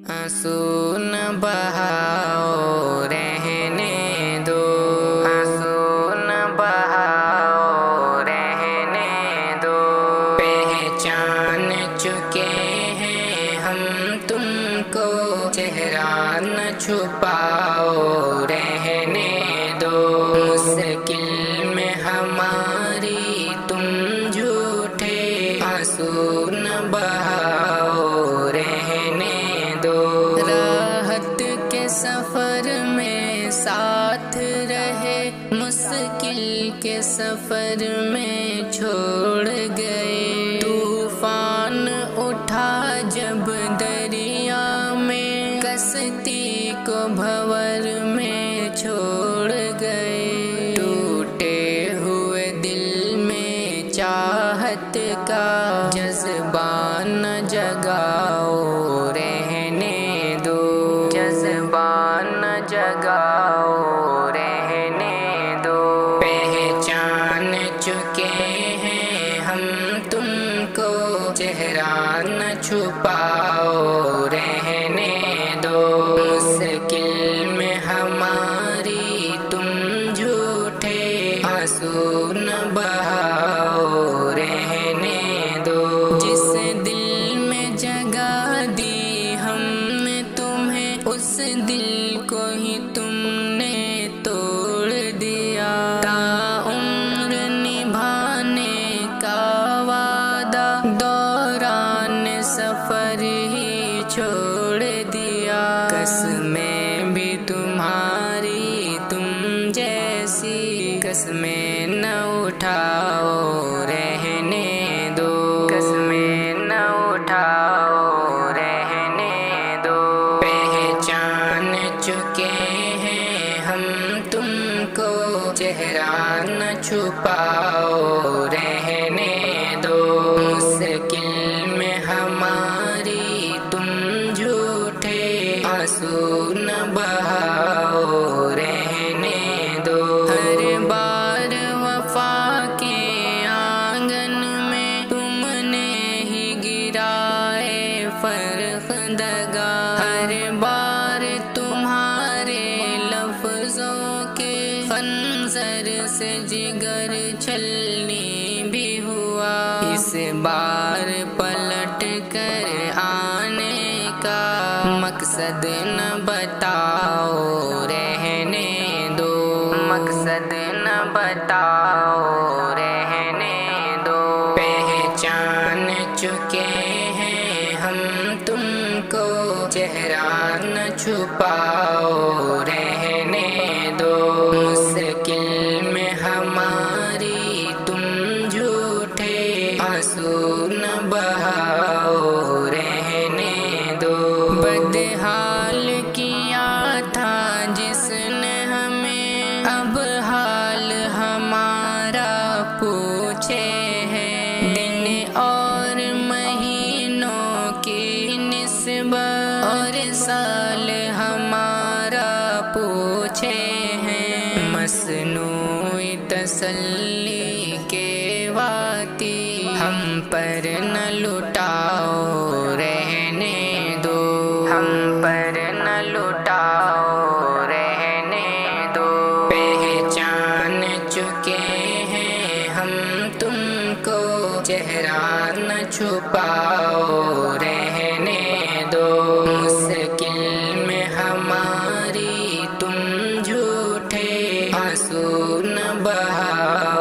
आंसू न बहाओ रहने दो, आंसू न बहाओ रहने दो। पहचान चुके हैं हम तुमको, चेहरा न छुपाओ रहने दो। मुश्किल में हमारी तुम झूठे, आंसू न बहाओ रहने दो। राहत के सफर में साथ रहे, मुश्किल के सफर में छोड़ गए। तूफान उठा जब दरिया में, कश्ती को भंवर में छोड़ गए। टूटे हुए दिल में चाहत का जज्बा न जगाओ रहने दो, जज्बा न जगाओ रहने दो। पहचान चुके हैं हम तुमको, चेहरा न छुपाओ रहने दो। मुश्किल में हमारी तुम झूठे, आंसू न बहाओ रहने दो। जिस दिल में जगह दी हमने तुम्हें, उस दिल को ही तुमने तोड़ दिया। ताउम्र निभाने का वादा दौरान सफर ही छोड़ दिया। कसमें भी तुम्हारी तुम जैसी, कसमें न उठाओ रहने दो, कसमें न उठाओ रहने दो। पहचान चुके हैं हम तुमको, चेहरा न छुपाओ रहने दो। मुश्किल में हमारी तुम झूठे, आंसू न बहाओ रहने दो। हर बार वफा के आंगन में तुमने ही गिराए फर्ख दगा। हर बार तुम्हारे लफ्जों के खंजर से जिगर छलनी भी हुआ। इस बार पलट कर आने का मकसद न बताओ रहने दो, मकसद न बताओ रहने दो। पहचान चुके हैं हम तुमको, चेहरा न छुपाओ रहने दो। मुश्किल में हमारी तुम झूठे, आंसू न बहाओ रहने दो। बदहाल किया था जिसने हमें, अब हाल हमारा पूछे है। दिन और महीनों की निस्बत और साल हमारा पूछे हैं। मसनूई तसल्ली के वाती हम पर न लुटाओ रहने दो, हम पर न लुटाओ रहने दो। पहचान चुके हैं हम तुमको, चेहरा न छुपाओ रहने दो। मुश्किल में हमारी तुम झूठे, आंसू न बहाओ